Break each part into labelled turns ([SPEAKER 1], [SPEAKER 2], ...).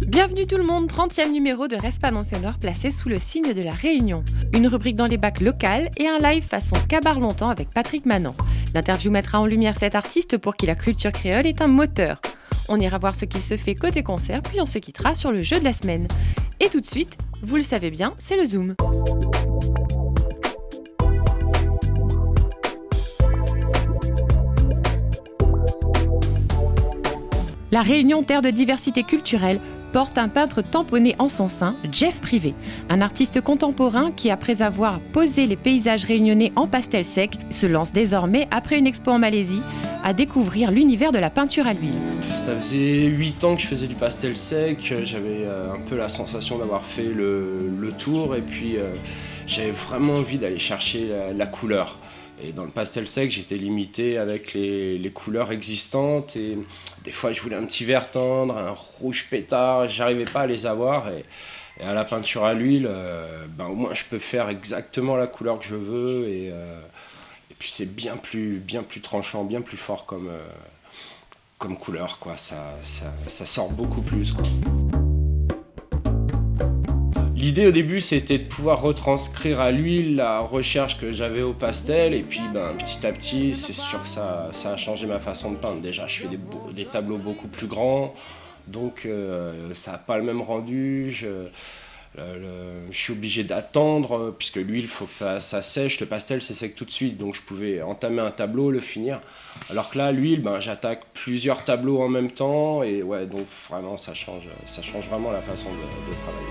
[SPEAKER 1] Bienvenue tout le monde, 30e numéro de Reste pas non-feneur placé sous le signe de la Réunion. Une rubrique dans les bacs locales et un live façon Cabar longtemps avec Patrick Manant. L'interview mettra en lumière cet artiste pour qui la culture créole est un moteur. On ira voir ce qui se fait côté concert, puis on se quittera sur le jeu de la semaine. Et tout de suite, vous le savez bien, c'est le Zoom. La Réunion, terre de diversité culturelle, porte un peintre tamponné en son sein, Jeff Privé, un artiste contemporain qui, après avoir posé les paysages réunionnais en pastel sec, se lance désormais, après une expo en Malaisie, à découvrir l'univers de la peinture à l'huile.
[SPEAKER 2] Ça faisait 8 ans que je faisais du pastel sec, j'avais un peu la sensation d'avoir fait le tour et puis j'avais vraiment envie d'aller chercher la couleur. Et dans le pastel sec, j'étais limité avec les couleurs existantes et des fois je voulais un petit vert tendre, un rouge pétard, j'arrivais pas à les avoir et à la peinture à l'huile, au moins je peux faire exactement la couleur que je veux et puis c'est bien plus tranchant, bien plus fort comme couleur, quoi. Ça sort beaucoup plus, quoi. L'idée au début, c'était de pouvoir retranscrire à l'huile la recherche que j'avais au pastel. Et puis petit à petit, c'est sûr que ça a changé ma façon de peindre. Déjà, je fais des tableaux beaucoup plus grands, donc ça n'a pas le même rendu. Je suis obligé d'attendre, puisque l'huile, il faut que ça sèche. Le pastel, c'est sec tout de suite, donc je pouvais entamer un tableau, le finir. Alors que là, l'huile, j'attaque plusieurs tableaux en même temps. Et ouais, donc vraiment, ça change vraiment la façon de travailler.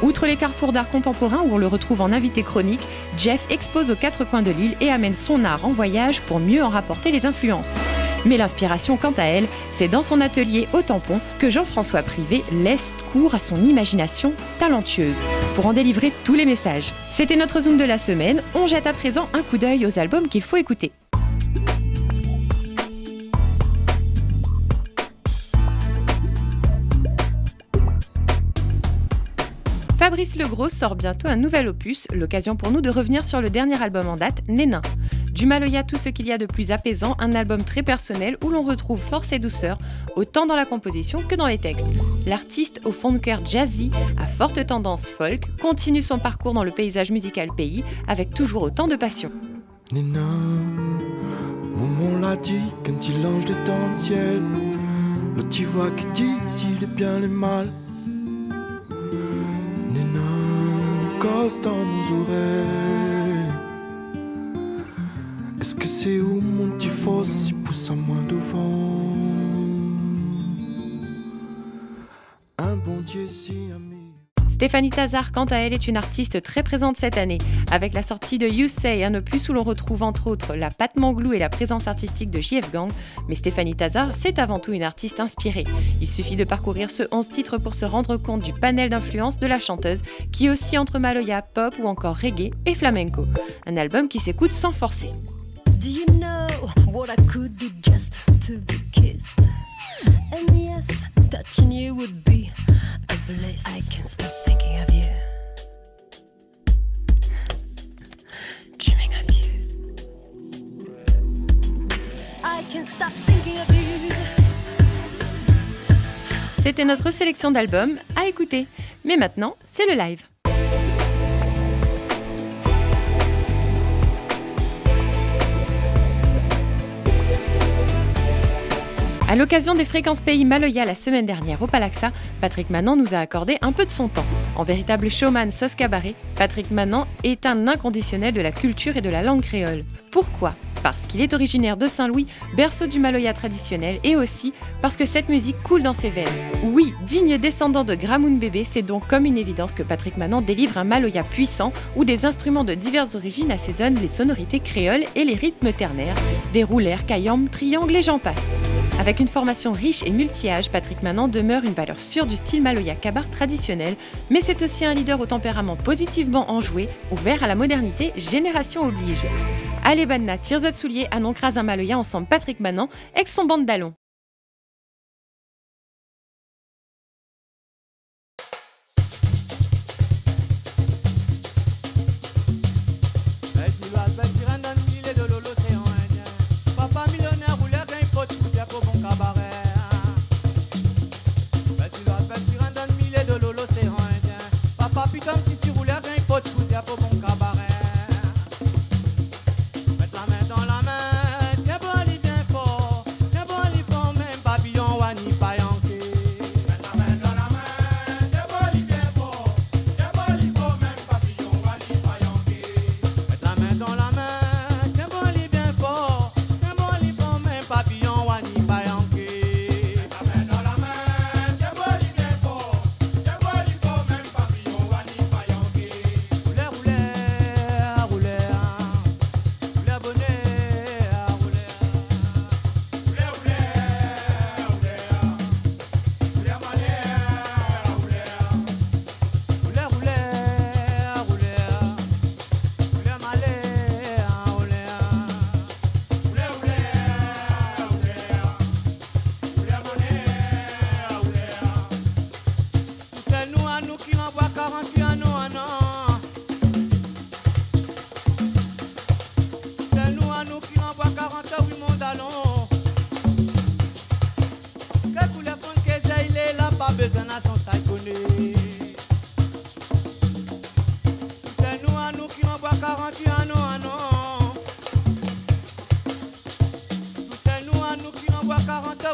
[SPEAKER 1] Outre les carrefours d'art contemporain où on le retrouve en invité chronique, Jeff expose aux 4 coins de l'île et amène son art en voyage pour mieux en rapporter les influences. Mais l'inspiration, quant à elle, c'est dans son atelier au Tampon que Jean-François Privé laisse cours à son imagination talentueuse pour en délivrer tous les messages. C'était notre Zoom de la semaine. On jette à présent un coup d'œil aux albums qu'il faut écouter. Fabrice Legros sort bientôt un nouvel opus, l'occasion pour nous de revenir sur le dernier album en date, Nénin. Du Maloya, tout ce qu'il y a de plus apaisant, un album très personnel où l'on retrouve force et douceur, autant dans la composition que dans les textes. L'artiste au fond de cœur jazzy, à forte tendance folk, continue son parcours dans le paysage musical pays avec toujours autant de passion.
[SPEAKER 3] Nénin, maman l'a dit quand il ange des temps de ciel, le petit voix qui dit s'il est bien le mal. Gosse dans nos oreilles. Est-ce que c'est où mon petit faux si pousse à moins devant? Un bon Dieu si ami.
[SPEAKER 1] Stéphanie Tazard, quant à elle, est une artiste très présente cette année, avec la sortie de You Say, un opus où l'on retrouve entre autres la patte Manglou et la présence artistique de JF Gang. Mais Stéphanie Tazard, c'est avant tout une artiste inspirée. Il suffit de parcourir ce 11 titres pour se rendre compte du panel d'influences de la chanteuse, qui oscille entre Maloya, pop ou encore reggae et flamenco. Un album qui s'écoute sans forcer.
[SPEAKER 4] Do you know what I could do just to be kissed? And yes, touching you would be a bliss. I can't stop thinking of you, dreaming of you. I can't stop thinking of you.
[SPEAKER 1] C'était notre sélection d'albums à écouter. Mais maintenant, c'est le live. À l'occasion des Fréquences Pays Maloya la semaine dernière au Palaxa, Patrick Manant nous a accordé un peu de son temps. En véritable showman sauce cabaret, Patrick Manant est un inconditionnel de la culture et de la langue créole. Pourquoi ? Parce qu'il est originaire de Saint-Louis, berceau du Maloya traditionnel, et aussi parce que cette musique coule dans ses veines. Oui, digne descendant de Gramoun Bébé, c'est donc comme une évidence que Patrick Manant délivre un Maloya puissant où des instruments de diverses origines assaisonnent les sonorités créoles et les rythmes ternaires, des roulères, cayambes, triangles et j'en passe. Avec une formation riche et multi-âge, Patrick Manant demeure une valeur sûre du style Maloya Kabar traditionnel, mais c'est aussi un leader au tempérament positivement enjoué, ouvert à la modernité, génération oblige. Allez Banna, tire de souliers, Anon crase un Maloya ensemble Patrick Manant, avec son bande d'allons.
[SPEAKER 5] Pour bon cabaret.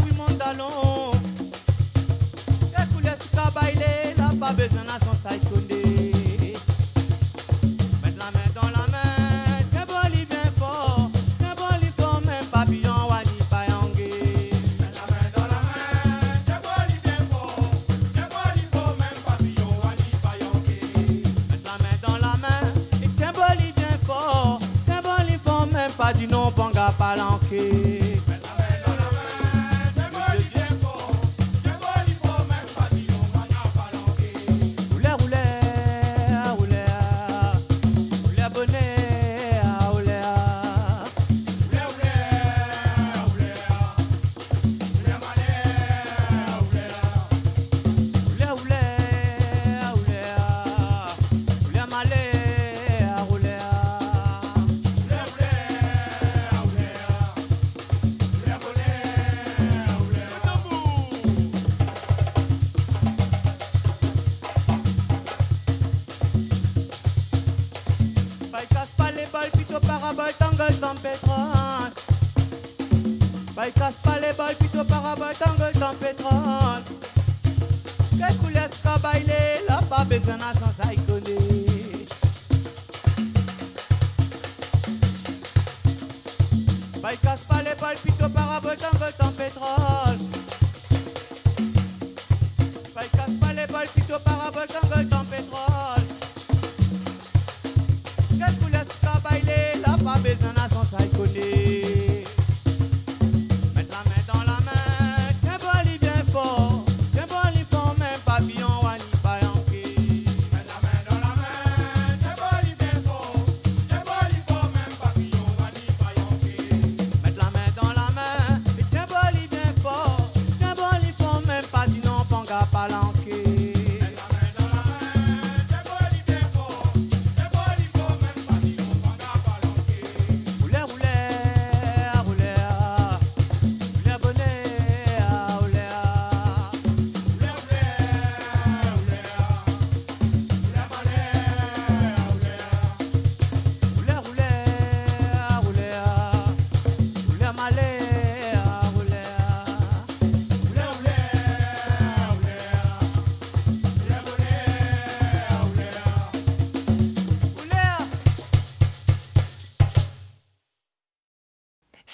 [SPEAKER 5] puis mon talon. Que couleur sous ka baile, là pas besoin à son saï connaît. Mettre la main dans la main, tiens boli bien fort. Tiens boli fort, même papillon wani payangé. Mettre la main dans la main, tiens boli bien fort. Tiens boli fort, même papillon wani payangé. Mettre la main dans la main, et tiens boli bien fort. Tiens boli fort, même pas du non banga palanqué.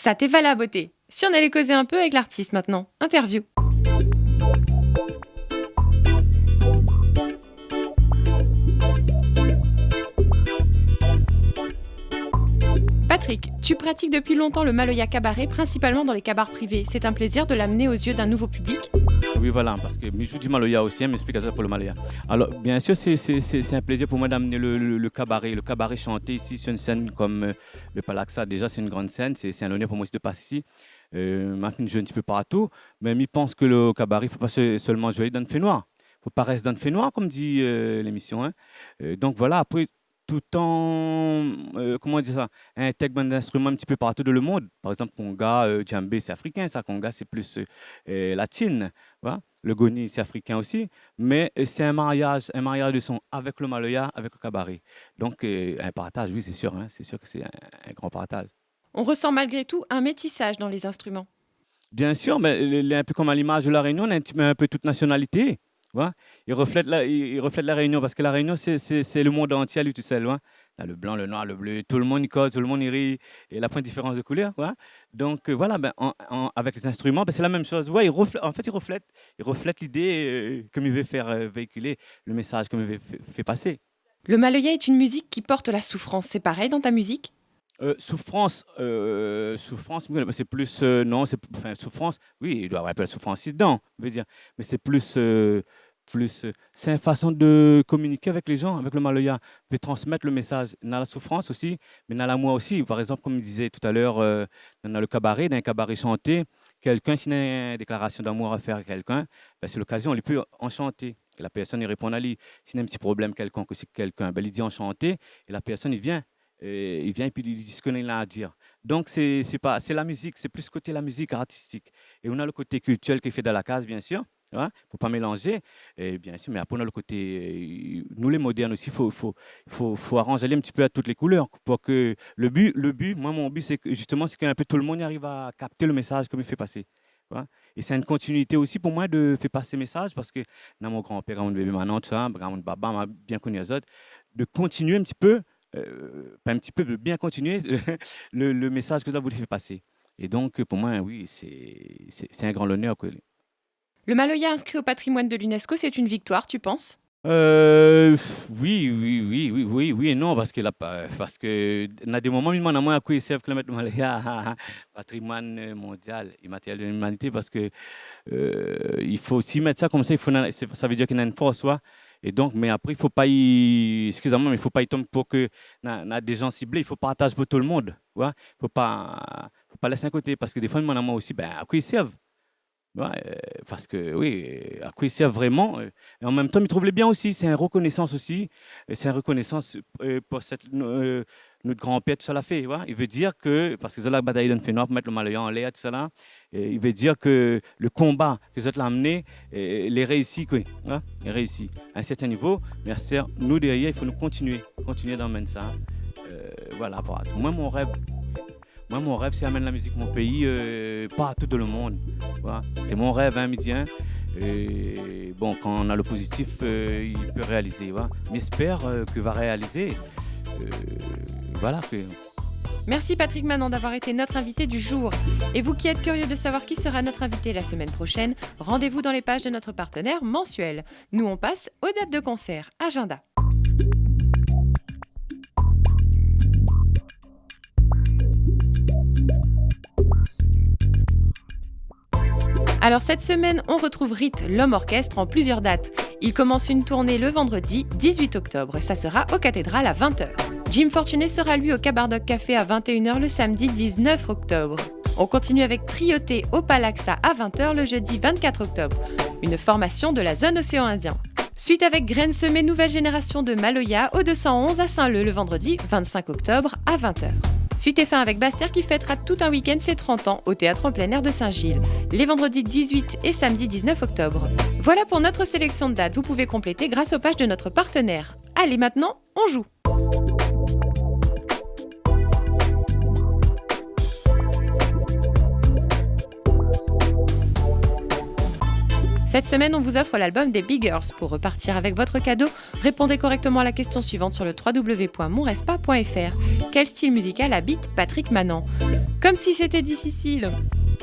[SPEAKER 1] Ça t'est va la beauté. Si on allait causer un peu avec l'artiste maintenant. Interview. Patrick, tu pratiques depuis longtemps le Maloya Cabaret, principalement dans les cabarets privés. C'est un plaisir de l'amener aux yeux d'un nouveau public.
[SPEAKER 6] Oui, voilà, parce que je joue du Maloya aussi, hein, m'explique ça pour le Maloya. Alors, bien sûr, c'est un plaisir pour moi d'amener le cabaret chanté ici sur une scène comme le Palaxa. Déjà, c'est une grande scène, c'est un honneur pour moi aussi de passer ici. Maintenant, je joue un petit peu partout, mais je pense que le cabaret, il ne faut pas seulement jouer dans le fait noir. Il ne faut pas rester dans le fait noir, comme dit l'émission. Hein. Donc voilà, après, tout en, comment dire ça, intègre d'instruments un petit peu partout dans le monde. Par exemple, conga, djembé, c'est africain, ça. Conga, c'est plus latine. Voilà. Le goni, c'est africain aussi. Mais c'est un mariage de son avec le Maloya, avec le cabaret. Donc, un partage, oui, c'est sûr. Hein, c'est sûr que c'est un grand partage.
[SPEAKER 1] On ressent malgré tout un métissage dans les instruments.
[SPEAKER 6] Bien sûr, mais un peu comme à l'image de La Réunion, on a un peu toute nationalité. Ouais. Il reflète la Réunion, parce que la Réunion, c'est le monde entier à lui tout seul. Ouais. Là, le blanc, le noir, le bleu, tout le monde y cause, tout le monde y rit, et la point de différence de couleur. Ouais. Donc voilà, avec les instruments, c'est la même chose. Ouais, il reflète l'idée comme il veut faire véhiculer, le message comme il veut faire passer.
[SPEAKER 1] Le Maloya est une musique qui porte la souffrance. C'est pareil dans ta musique ?
[SPEAKER 6] Souffrance, c'est plus souffrance. Oui, il doit y avoir un peu de souffrance dedans, je veux dire, mais c'est plus, c'est une façon de communiquer avec les gens, avec le Maloya, de transmettre le message. Dans la souffrance aussi, mais dans l'amour aussi. Par exemple, comme je disais tout à l'heure, dans le cabaret, dans un cabaret chanté, quelqu'un s'il a une déclaration d'amour à faire à quelqu'un, c'est l'occasion, il peut en chanter. Et la personne il répond à lui. S'il a un petit problème quelconque aussi quelqu'un, il dit enchanté, et la personne il vient et puis il dit ce qu'il a à dire. Donc c'est la musique, c'est plus côté la musique artistique. Et on a le côté culturel qui est fait dans la case, bien sûr. Il ne faut pas mélanger, et bien sûr, mais après on a le côté, nous les modernes aussi, il faut arranger un petit peu à toutes les couleurs pour que le but, moi mon but c'est que justement c'est qu'un peu tout le monde arrive à capter le message comme il fait passer. Et c'est une continuité aussi pour moi de faire passer message parce que dans mon grand-père, mon bébé maintenant, tout ça, mon papa m'a bien connu aux autres, de continuer un petit peu, pas un petit peu, de bien continuer le message que vous voulez faire passer. Et donc, pour moi, oui, c'est un grand honneur.
[SPEAKER 1] Le Maloya inscrit au patrimoine de l'UNESCO, c'est une victoire, tu penses?
[SPEAKER 6] Oui et non, parce que parce que dans des moments, il à quoi ils servent kilomètres de Malaya, patrimoine mondial immatériel de l'humanité, parce que il faut aussi mettre ça comme ça, ça veut dire qu'il y a une force, ouais. Et donc, mais après, il faut pas excusez-moi, mais il faut pas y tomber pour que na des gens ciblés, il faut partager pour tout le monde, ouais. Faut pas laisser un côté, parce que des fois, il aussi, ben, à quoi ils servent? Ouais, parce que oui, à quoi ils servent vraiment. Et en même temps, ils trouvent les bien aussi. C'est une reconnaissance aussi. C'est une reconnaissance pour notre grand-père, tout ça l'a fait. Ouais. Il veut dire que, parce que c'est la bataille d'un fait noir pour mettre le Maloya en l'air, tout ça là, et il veut dire que le combat que vous avez amené, il est réussi. Quoi, ouais, il est réussi à un certain niveau. Mais nous, derrière, il faut nous continuer d'emmener ça. Voilà, moi, mon rêve, c'est amener la musique de mon pays partout dans le monde. Voilà. C'est mon rêve, Midien. Et bon, quand on a le positif, il peut réaliser. Voilà. Mais j'espère qu'il va réaliser. Voilà.
[SPEAKER 1] Merci Patrick Manant d'avoir été notre invité du jour. Et vous qui êtes curieux de savoir qui sera notre invité la semaine prochaine, rendez-vous dans les pages de notre partenaire mensuel. Nous, on passe aux dates de concert. Agenda. Alors cette semaine, on retrouve Rite, l'homme orchestre, en plusieurs dates. Il commence une tournée le vendredi 18 octobre. Ça sera aux cathédrales à 20h. Jim Fortuné sera lui au Cabardoc Café à 21h le samedi 19 octobre. On continue avec Trioté au Palaxa à 20h le jeudi 24 octobre. Une formation de la zone océan Indien. Suite avec Graines semées nouvelle génération de Maloya au 211 à Saint-Leu le vendredi 25 octobre à 20h. Suite et fin avec Bastère qui fêtera tout un week-end ses 30 ans au théâtre en plein air de Saint-Gilles, les vendredis 18 et samedi 19 octobre. Voilà pour notre sélection de dates, vous pouvez compléter grâce aux pages de notre partenaire. Allez maintenant, on joue! Cette semaine, on vous offre l'album des Biggers. Pour repartir avec votre cadeau, répondez correctement à la question suivante sur le www.monrespa.fr. Quel style musical habite Patrick Manant? Comme si c'était difficile.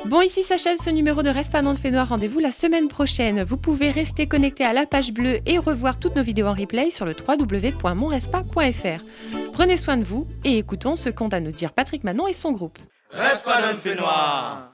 [SPEAKER 1] Bon, ici s'achève ce numéro de Respa Nantes fait noir. Rendez-vous la semaine prochaine. Vous pouvez rester connecté à la page bleue et revoir toutes nos vidéos en replay sur le www.monrespa.fr. Prenez soin de vous et écoutons ce qu'ont à nous dire Patrick Manant et son groupe.
[SPEAKER 5] Respa Nantes fait noir.